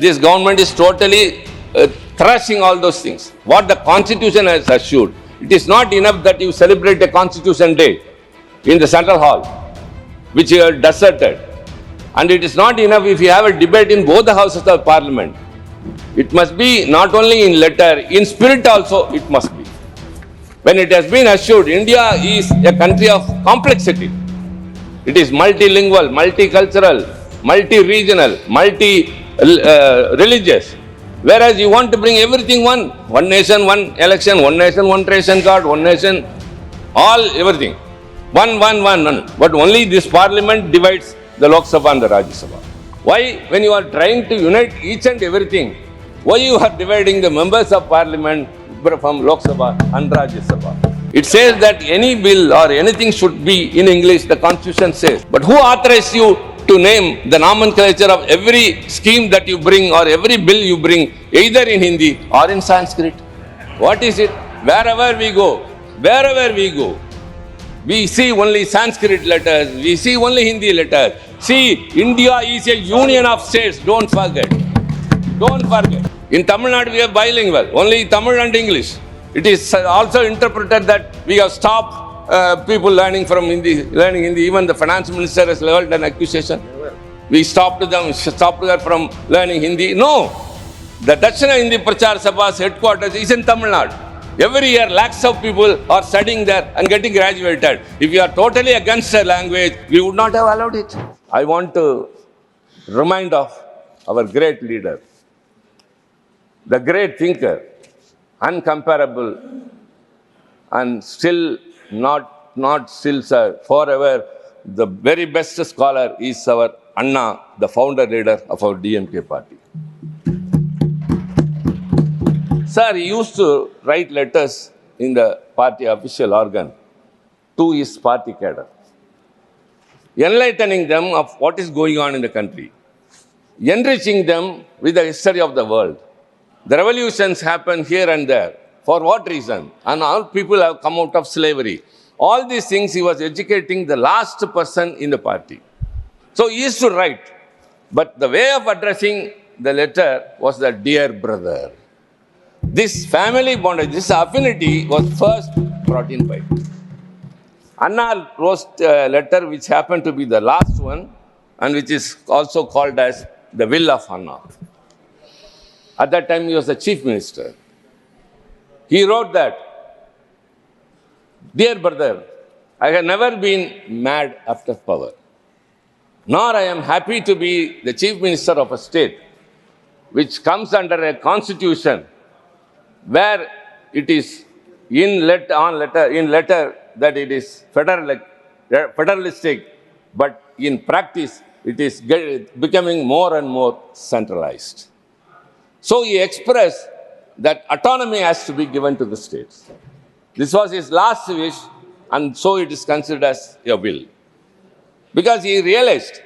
This government is totally thrashing all those things. What the Constitution has assured, it is not enough that you celebrate a Constitution Day in the Central Hall, which you have deserted. And it is not enough if you have a debate in both the houses of Parliament. It must be not only in letter, in spirit also it must be. When it has been assured, India is a country of complexity. It is multilingual, multicultural, multi-regional, multi-religious. Whereas you want to bring everything one nation, one election, one nation, one ration card, one nation, all everything. One. But only this parliament divides the Lok Sabha and the Rajya Sabha. Why, when you are trying to unite each and everything, why you are dividing the members of parliament from Lok Sabha and Rajya Sabha? It says that any bill or anything should be in English, the Constitution says. But who authorized you to name the nomenclature of every scheme that you bring or every bill you bring, either in Hindi or in Sanskrit? What is it? Wherever we go, we see only Sanskrit letters, we see only Hindi letters. See, India is a union of states, don't forget. In Tamil Nadu, we are bilingual, only Tamil and English. It is also interpreted that we have stopped people learning Hindi. Even the finance minister has leveled an accusation. We stopped her from learning Hindi. No, the Dakshina Hindi Prachar Sabha's headquarters is in Tamil Nadu. Every year, lakhs of people are studying there and getting graduated. If you are totally against a language, we would not have allowed it. I want to remind of our great leader, the great thinker, uncomparable, and still not still, sir, forever, the very best scholar is our Anna, the founder leader of our DMK party. Sir, he used to write letters in the party official organ to his party cadre, enlightening them of what is going on in the country, enriching them with the history of the world. The revolutions happen here and there. For what reason? And all people have come out of slavery. All these things he was educating the last person in the party. So he used to write. But the way of addressing the letter was the dear brother. This family bondage, this affinity was first brought in by. Anna wrote a letter which happened to be the last one and which is also called as the Will of Anna. At that time, he was the chief minister. He wrote that, dear brother, I have never been mad after power, nor I am happy to be the chief minister of a state which comes under a constitution where it is in letter that it is federalistic, but in practice it is becoming more and more centralized. So he expressed that autonomy has to be given to the states. This was his last wish, and so it is considered as a will. Because he realized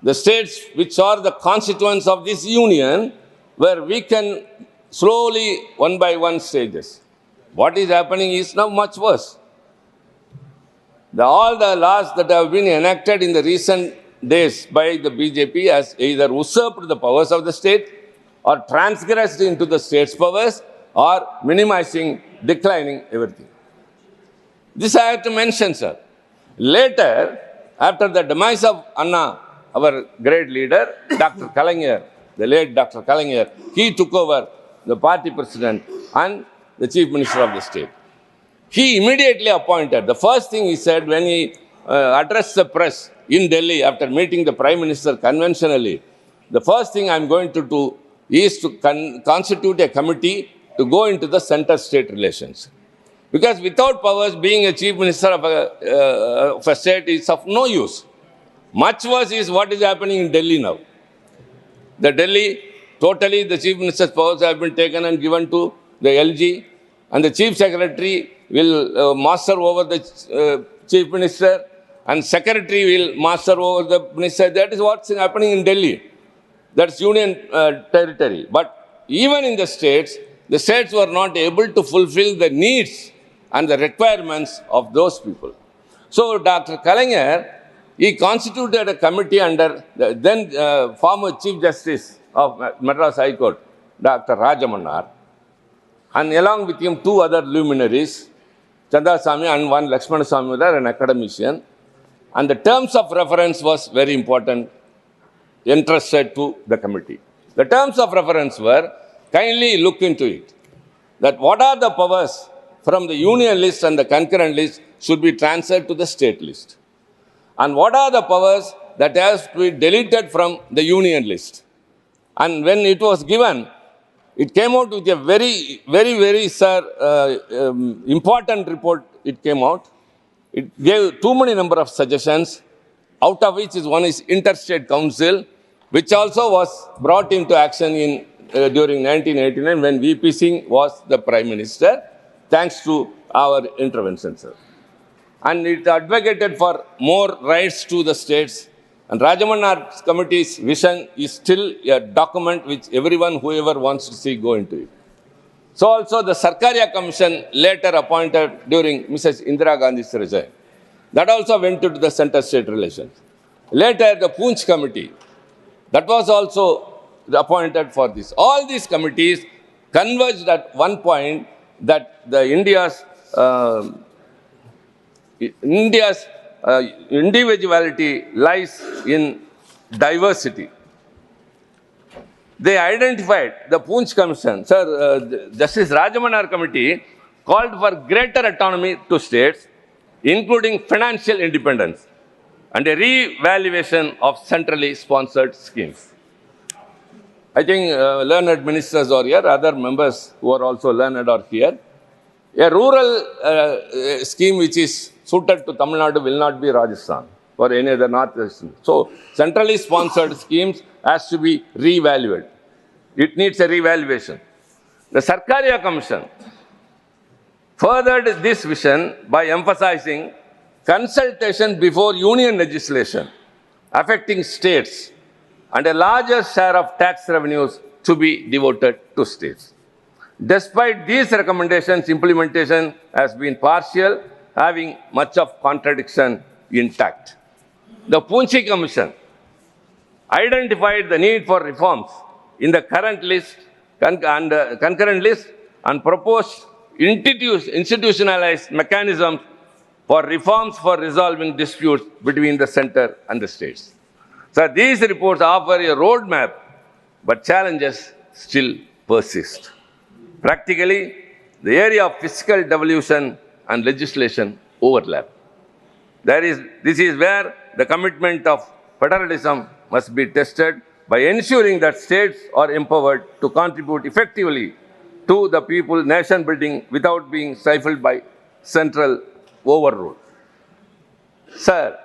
the states which are the constituents of this union were weakened slowly, one by one stages. What is happening is now much worse. All the laws that have been enacted in the recent days by the BJP has either usurped the powers of the state or transgressed into the state's powers or minimizing, declining everything. This I have to mention, sir. Later, after the demise of Anna, our great leader, Dr. Kalaignar, the late Dr. Kalaignar, he took over the party president and the chief minister of the state. He immediately appointed, the first thing he said when he addressed the press in Delhi after meeting the prime minister conventionally, the first thing I am going to do is to constitute a committee to go into the center-state relations. Because without powers, being a chief minister of a state is of no use. Much worse is what is happening in Delhi now. The Delhi, totally the chief minister's powers have been taken and given to the LG, and the chief secretary will master over the chief minister, and secretary will master over the minister. That is what's happening in Delhi. That's union territory. But even in the states were not able to fulfill the needs and the requirements of those people. So Dr. Kalaignar, he constituted a committee under the then former Chief Justice of Madras High Court, Dr. Rajamannar, and along with him two other luminaries, Chandasamy and one Lakshmanasamy, an academician. And the terms of reference was very important, entrusted to the committee. The terms of reference were, kindly look into it, that what are the powers from the union list and the concurrent list should be transferred to the state list. And what are the powers that has to be deleted from the union list. And when it was given, it came out with a very, important report. It came out. It gave too many number of suggestions, out of which one is Interstate Council, which also was brought into action during 1989 when VP Singh was the Prime Minister, thanks to our intervention, sir. And it advocated for more rights to the states. And Rajamannar's committee's vision is still a document which everyone, whoever wants to see, go into it. So also the Sarkaria Commission, later appointed during Mrs. Indira Gandhi's regime, that also went into the center-state relations. Later, the Poonch Committee, that was also appointed for this. All these committees converged at one point that India's individuality lies in diversity. They identified, the Poonch Commission, Justice Rajamannar Committee called for greater autonomy to states, including financial independence and a re-evaluation of centrally sponsored schemes. I think learned ministers are here, other members who are also learned are here. A rural scheme which is suited to Tamil Nadu will not be Rajasthan or any other northeastern. So, centrally sponsored schemes has to be re-evaluated. It needs a re-evaluation. The Sarkaria Commission furthered this vision by emphasizing consultation before union legislation affecting states and a larger share of tax revenues to be devoted to states. Despite these recommendations, implementation has been partial, having much of contradiction intact. The Poonch Commission identified the need for reforms in the current list and concurrent list and proposed institutionalized mechanisms for reforms for resolving disputes between the center and the states. So these reports offer a roadmap, but challenges still persist. Practically, the area of fiscal devolution and legislation overlap. This is where the commitment of federalism must be tested by ensuring that states are empowered to contribute effectively to the people nation building without being stifled by central overrule. Sir,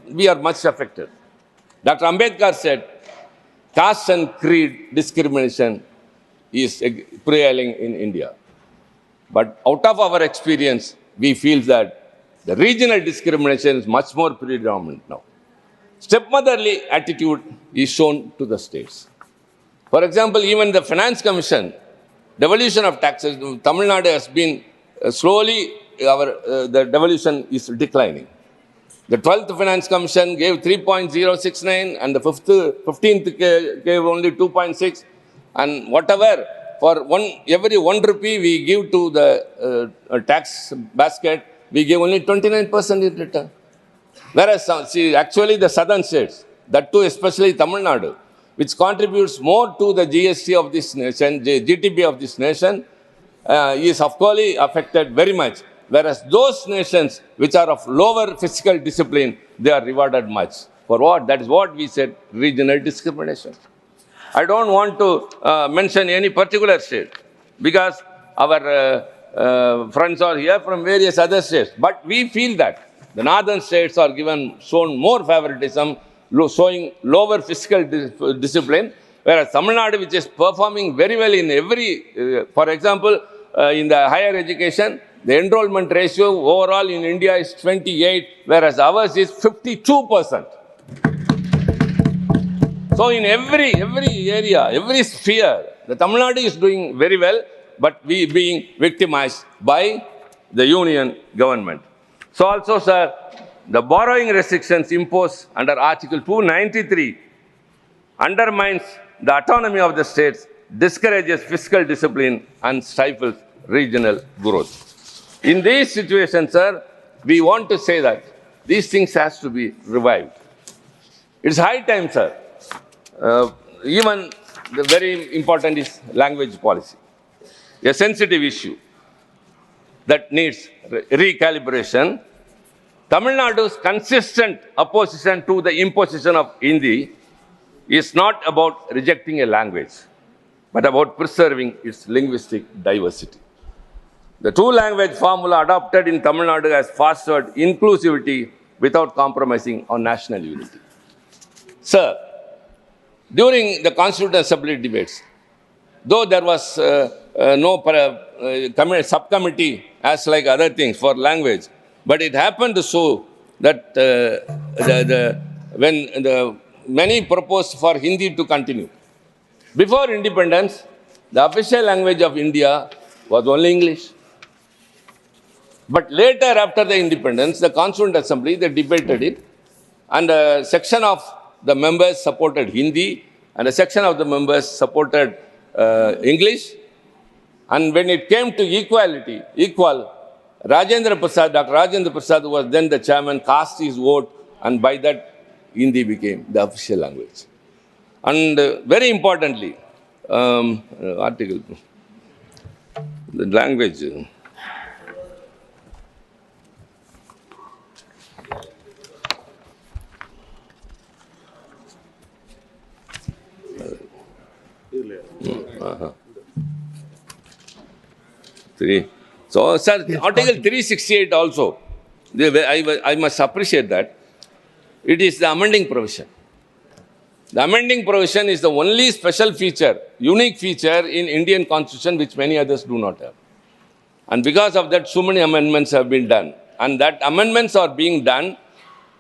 we are much affected. Dr. Ambedkar said, caste and creed discrimination is prevailing in India. But out of our experience, we feel that the regional discrimination is much more predominant now. Stepmotherly attitude is shown to the states. For example, even the Finance Commission, devolution of taxes, Tamil Nadu has been slowly, the devolution is declining. The 12th Finance Commission gave 3.069 and the 15th gave only 2.6. And whatever, for every 1 rupee we give to the tax basket, we give only 29% in return. Whereas, actually the southern states, that too especially Tamil Nadu, which contributes more to the GST of this nation, GDP of this nation, is of course affected very much. Whereas those nations which are of lower fiscal discipline, they are rewarded much. For what? That is what we said, regional discrimination. I don't want to mention any particular state because our friends are here from various other states. But we feel that the northern states are shown more favoritism, showing lower fiscal discipline, whereas Tamil Nadu, which is performing very well in every, for example, in the higher education, the enrollment ratio overall in India is 28, whereas ours is 52%. So in every area, every sphere, the Tamil Nadu is doing very well, but we being victimized by the union government. So also, sir, the borrowing restrictions imposed under Article 293 undermines the autonomy of the states, discourages fiscal discipline, and stifles regional growth. In these situations, sir, we want to say that these things has to be revived. It's high time, sir. Even the very important is language policy, a sensitive issue that needs recalibration. Tamil Nadu's consistent opposition to the imposition of Hindi is not about rejecting a language, but about preserving its linguistic diversity. The two-language formula adopted in Tamil Nadu has fostered inclusivity without compromising on national unity. Sir, during the Constituent Assembly debates, though there was no subcommittee as like other things for language, but it happened so that when many proposed for Hindi to continue. Before independence, the official language of India was only English. But later, after the independence, the Constituent Assembly, they debated it, and a section of the members supported Hindi, and a section of the members supported English. And when it came to equal, Dr. Rajendra Prasad was then the chairman, cast his vote, and by that, Hindi became the official language. And very importantly, article, the language. So, sir, Article 368 also, I must appreciate that. It is the amending provision. The amending provision is the only special feature, unique feature in Indian Constitution which many others do not have. And because of that, so many amendments have been done. And that amendments are being done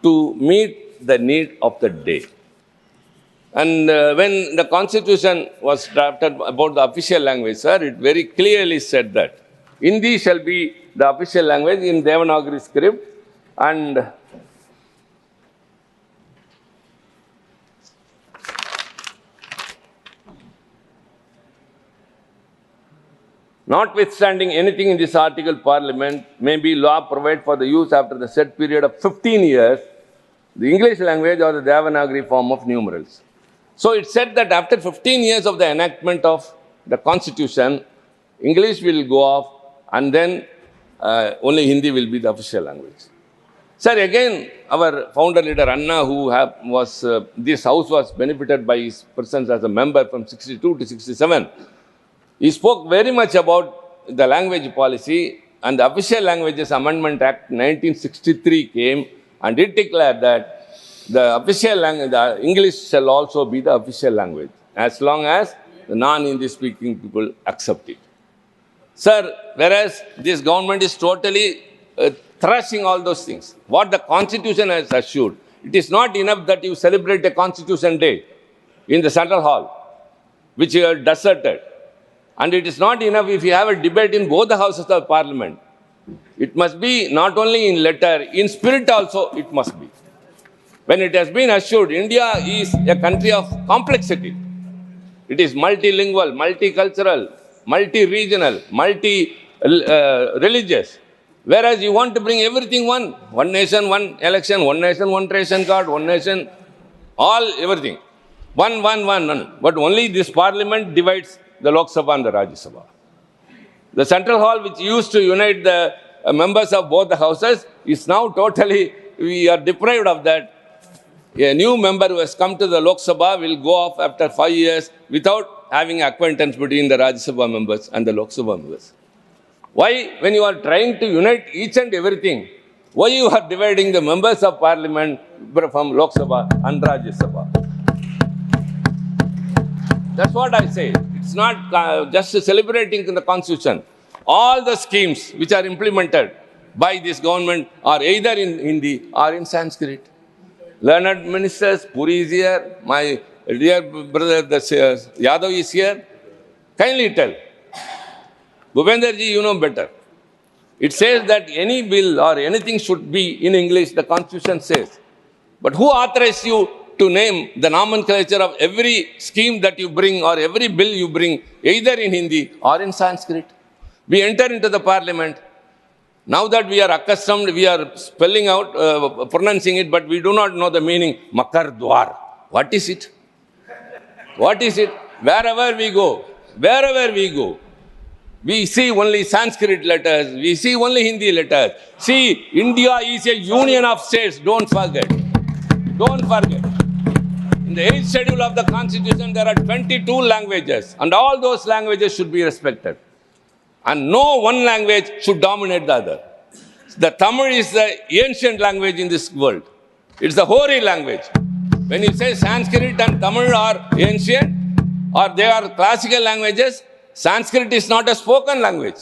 to meet the need of the day. And when the Constitution was drafted about the official language, sir, it very clearly said that Hindi shall be the official language in Devanagari script, and notwithstanding anything in this article, Parliament may be law provide for the use after the set period of 15 years, the English language or the Devanagari form of numerals. So it said that after 15 years of the enactment of the Constitution, English will go off, and then only Hindi will be the official language. Sir, again, our founder leader Anna, this house was benefited by his presence as a member from 62 to 67. He spoke very much about the language policy, and the Official Languages Amendment Act 1963 came, and it declared that the official language, the English shall also be the official language, as long as the non-Hindi speaking people accept it. Sir, whereas this government is totally thrashing all those things, what the Constitution has assured, it is not enough that you celebrate a Constitution Day in the Central Hall, which you have deserted. And it is not enough if you have a debate in both the houses of Parliament. It must be not only in letter, in spirit also it must be. When it has been assured, India is a country of complexity. It is multilingual, multicultural, multi-regional, multi-religious. Whereas you want to bring everything one nation, one election, one nation, one ration card, one nation, everything. One. But only this Parliament divides the Lok Sabha and the Rajya Sabha. The Central Hall, which used to unite the members of both the houses, is now totally, we are deprived of that. A new member who has come to the Lok Sabha will go off after 5 years without having acquaintance between the Rajya Sabha members and the Lok Sabha members. Why, when you are trying to unite each and everything, why you are dividing the members of Parliament from Lok Sabha and Rajya Sabha? That's what I say. It's not just celebrating the Constitution. All the schemes which are implemented by this government are either in Hindi or in Sanskrit. Learned ministers, Puri is here, my dear brother Yadav is here. Kindly tell. Bhupender ji, you know better. It says that any bill or anything should be in English, the Constitution says. But who authorized you to name the nomenclature of every scheme that you bring or every bill you bring, either in Hindi or in Sanskrit. We enter into the parliament. Now that we are accustomed, we are spelling out, pronouncing it, but we do not know the meaning. Makar Dwar. What is it? What is it? Wherever we go, we see only Sanskrit letters, we see only Hindi letters. See, India is a union of states, don't forget. Don't forget. In the 8th schedule of the Constitution, there are 22 languages, and all those languages should be respected. And no one language should dominate the other. The Tamil is the ancient language in this world. It's the hoary language. When you say Sanskrit and Tamil are ancient, or they are classical languages, Sanskrit is not a spoken language.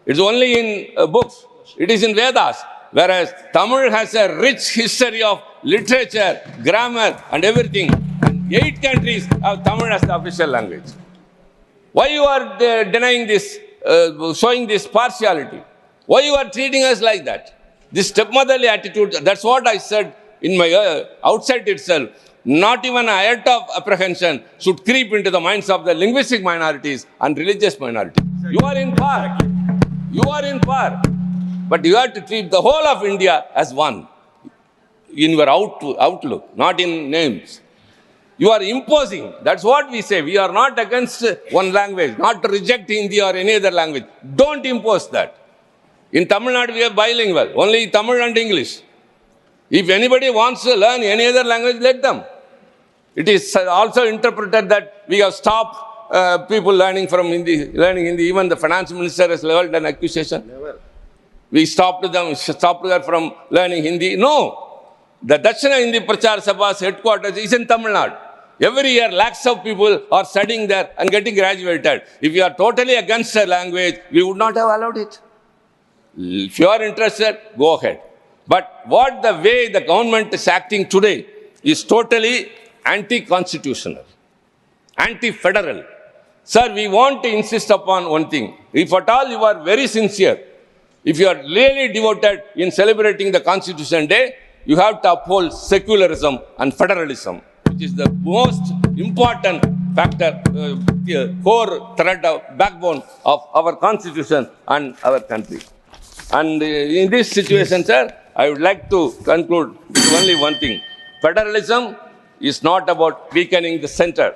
It's only in books. It is in Vedas. Whereas Tamil has a rich history of literature, grammar, and everything. And 8 countries have Tamil as the official language. Why you are denying this, showing this partiality? Why you are treating us like that? This stepmotherly attitude, that's what I said in my outside itself. Not even an iota of apprehension should creep into the minds of the linguistic minorities and religious minorities. You are in power. You are in power. But you have to treat the whole of India as one in your outlook, not in names. You are imposing. That's what we say. We are not against one language, not to reject Hindi or any other language. Don't impose that. In Tamil Nadu, we are bilingual, only Tamil and English. If anybody wants to learn any other language, let them. It is also interpreted that we have stopped people learning Hindi. Even the finance minister has leveled an accusation. Never. We stopped her from learning Hindi. No. The Dakshina Hindi Prachar Sabha's headquarters is in Tamil Nadu. Every year, lakhs of people are studying there and getting graduated. If you are totally against a language, we would not have allowed it. If you are interested, go ahead. But what the way the government is acting today is totally anti-constitutional, anti-federal. Sir, we want to insist upon one thing. If at all you are very sincere, if you are really devoted in celebrating the Constitution Day, you have to uphold secularism and federalism, which is the most important factor, core thread, backbone of our Constitution and our country. And in this situation, sir, I would like to conclude with only one thing. Federalism is not about weakening the center.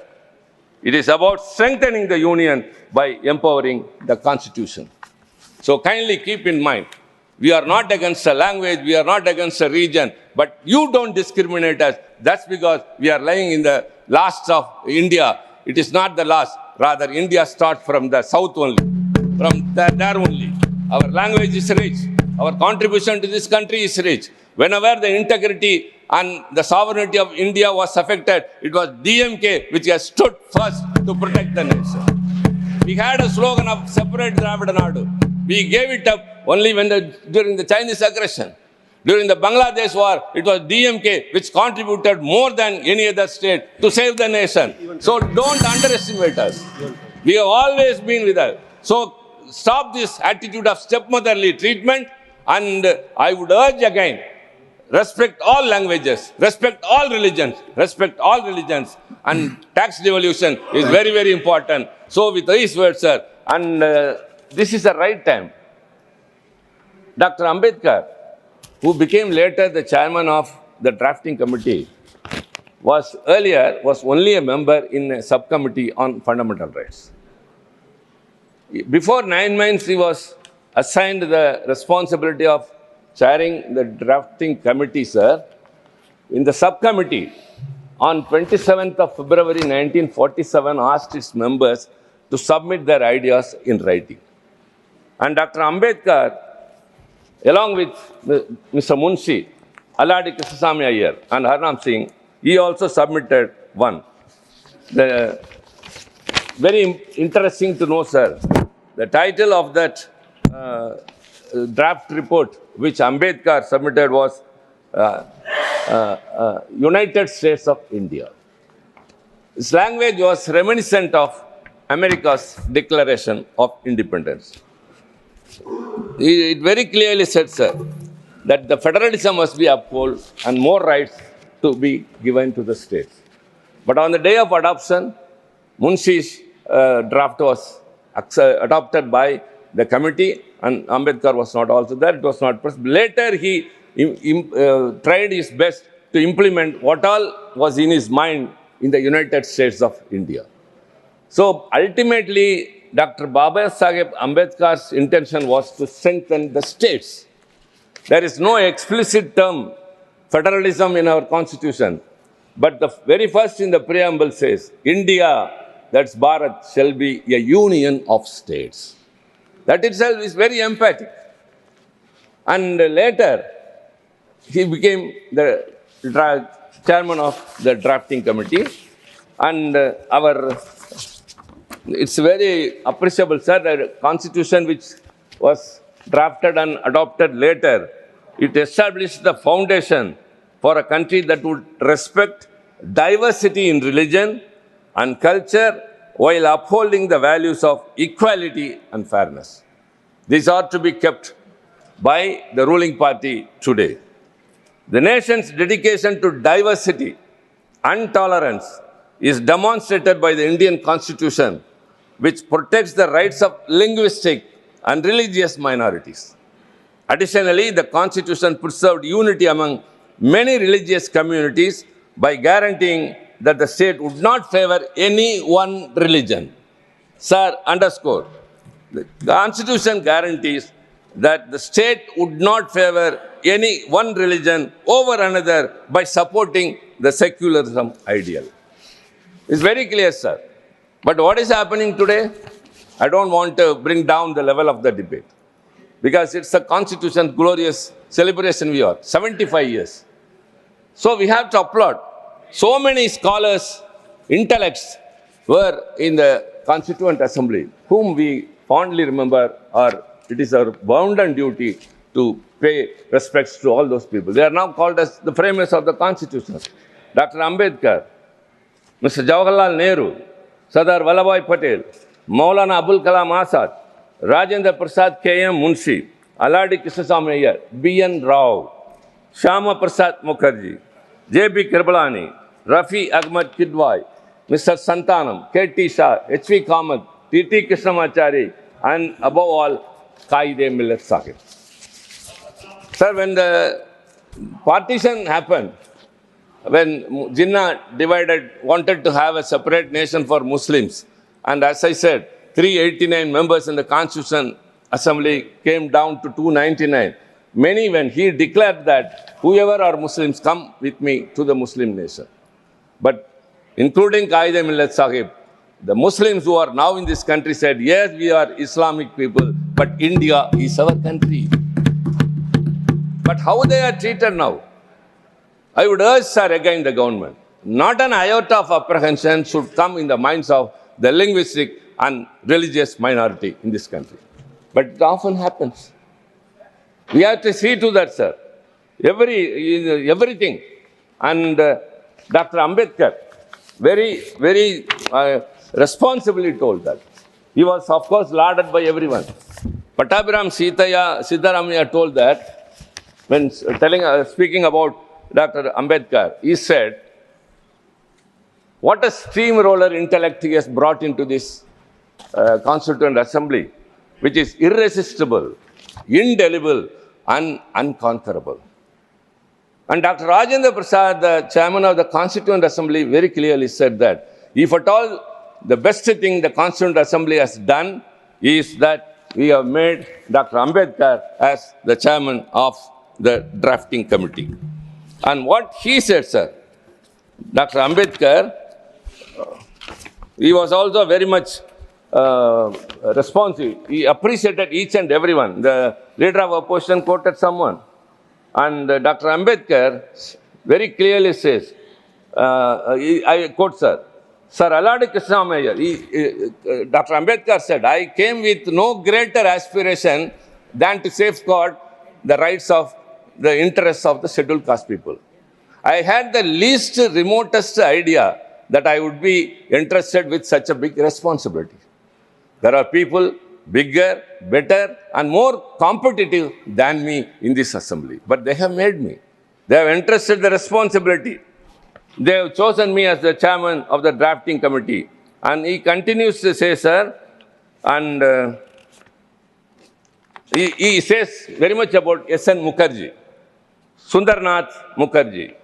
It is about strengthening the union by empowering the Constitution. So kindly keep in mind, we are not against a language, we are not against a region, but you don't discriminate us. That's because we are lying in the last of India. It is not the last. Rather, India starts from the south only, from there only. Our language is rich. Our contribution to this country is rich. Whenever the integrity and the sovereignty of India was affected, it was DMK which has stood first to protect the nation. We had a slogan of separate Dravida Nadu. We gave it up only during the Chinese aggression. During the Bangladesh war, it was DMK which contributed more than any other state to save the nation. So don't underestimate us. We have always been with us. So stop this attitude of stepmotherly treatment, and I would urge again, respect all languages, respect all religions, and tax devolution is very, very important. So with these words, sir, and this is the right time. Dr. Ambedkar, who became later the chairman of the drafting committee, was only a member in a subcommittee on fundamental rights. Before 9 months, he was assigned the responsibility of chairing the drafting committee, sir. In the subcommittee, on 27th of February 1947, asked its members to submit their ideas in writing. And Dr. Ambedkar, along with Mr. Munshi, Alladi Krishnasamy Iyer, and Harnam Singh, he also submitted one. Very interesting to know, sir. The title of that draft report which Ambedkar submitted was United States of India. Its language was reminiscent of America's Declaration of Independence. It very clearly said, sir, that the federalism must be upheld and more rights to be given to the states. But on the day of adoption, Munshi's draft was adopted by the committee, and Ambedkar was not also there. It was not pressed. Later, he tried his best to implement what all was in his mind in the United States of India. So ultimately, Dr. Baba Saheb Ambedkar's intention was to strengthen the states. There is no explicit term federalism in our constitution, but the very first in the preamble says, India, that's Bharat, shall be a union of states. That itself is very emphatic. And later, he became the chairman of the drafting committee. And it's very appreciable, sir, the constitution which was drafted and adopted later, it established the foundation for a country that would respect diversity in religion and culture while upholding the values of equality and fairness. These are to be kept by the ruling party today. The nation's dedication to diversity and tolerance is demonstrated by the Indian Constitution, which protects the rights of linguistic and religious minorities. Additionally, the Constitution preserved unity among many religious communities by guaranteeing that the state would not favor any one religion. Sir, underscore, the Constitution guarantees that the state would not favor any one religion over another by supporting the secularism ideal. It's very clear, sir. But what is happening today? I don't want to bring down the level of the debate because it's a Constitution's glorious celebration we are, 75 years. So we have to applaud. So many scholars, intellects were in the Constituent Assembly, whom we fondly remember, or it is our bounden duty to pay respects to all those people. They are now called as the framers of the Constitution. Dr. Ambedkar, Mr. Jawaharlal Nehru, Sardar Vallabhbhai Patel, Maulana Abul Kalam Azad, Rajendra Prasad K.M. Munshi, Aladi Krishnaswamy Iyer, B.N. Rao, Shyama Prasad Mukherjee, J.B. Kirbalani, Rafi Ahmad Kidwai, Mr. Santanam, K.T. Shah, H.V. Kamath, T.T. Krishnamachari, and above all, Qaid-e Millat Sahib. Sir, when the partition happened, when Jinnah wanted to have a separate nation for Muslims, and as I said, 389 members in the Constitution Assembly came down to 299. Many, when he declared that whoever are Muslims, come with me to the Muslim nation. But including Qaid-e Millat Sahib, the Muslims who are now in this country said, yes, we are Islamic people, but India is our country. But how they are treated now? I would urge, sir, again the government, not an iota of apprehension should come in the minds of the linguistic and religious minority in this country. But it often happens. We have to see to that, sir. Everything. And Dr. Ambedkar very responsibly told that. He was, of course, lauded by everyone. Pattabhiram Siddharamaiah told that when speaking about Dr. Ambedkar, he said, what a steamroller intellect he has brought into this Constituent Assembly, which is irresistible, indelible, and unconquerable. And Dr. Rajendra Prasad, the chairman of the Constituent Assembly, very clearly said that if at all the best thing the Constituent Assembly has done is that we have made Dr. Ambedkar as the chairman of the drafting committee. And what he said, sir, Dr. Ambedkar, he was also very much responsive. He appreciated each and everyone. The leader of opposition quoted someone. And Dr. Ambedkar very clearly says, I quote, sir, Sir Aladi Krishnamaiah, Dr. Ambedkar said, I came with no greater aspiration than to safeguard the rights of the interests of the scheduled caste people. I had the least remotest idea that I would be entrusted with such a big responsibility. There are people bigger, better, and more competitive than me in this assembly. But they have made me. They have entrusted the responsibility. They have chosen me as the chairman of the drafting committee. And he continues to say, sir, and he says very much about S.N. Mukherjee, Sundarnath Mukherjee.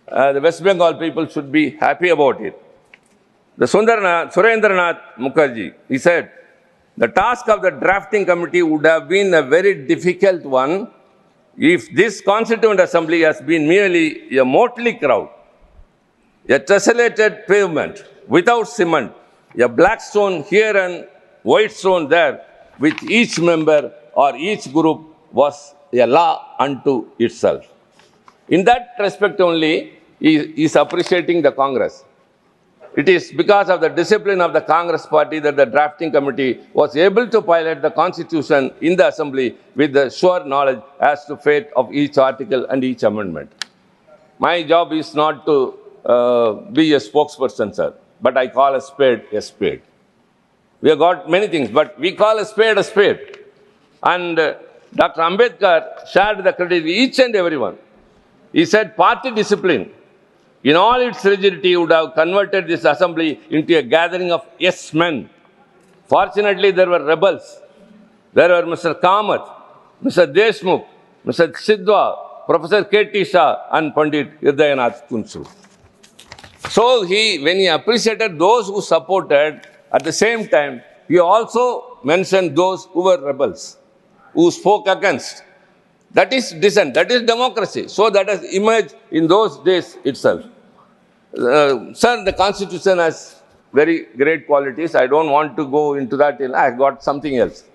The West Bengal people should be happy about it. The Surendranath Mukherjee, he said, the task of the drafting committee would have been a very difficult one if this Constituent Assembly has been merely a motley crowd, a tessellated pavement without cement, a black stone here and white stone there, with each member or each group was a law unto itself. In that respect only, he is appreciating the Congress. It is because of the discipline of the Congress party that the drafting committee was able to pilot the Constitution in the Assembly with the sure knowledge as to fate of each article and each amendment. My job is not to be a spokesperson, sir, but I call a spade a spade. We have got many things, but we call a spade a spade. And Dr. Ambedkar shared the credit with each and everyone. He said party discipline, in all its rigidity, would have converted this assembly into a gathering of yes men. Fortunately, there were rebels. There were Mr. Kamath, Mr. Deshmukh, Mr. Sidwa, Professor K.T. Shah, and Pandit Hridayanath Kunsu. So when he appreciated those who supported, at the same time, he also mentioned those who were rebels, who spoke against. That is dissent, that is democracy. So that has emerged in those days itself. Sir, the Constitution has very great qualities. I don't want to go into that. I got something else.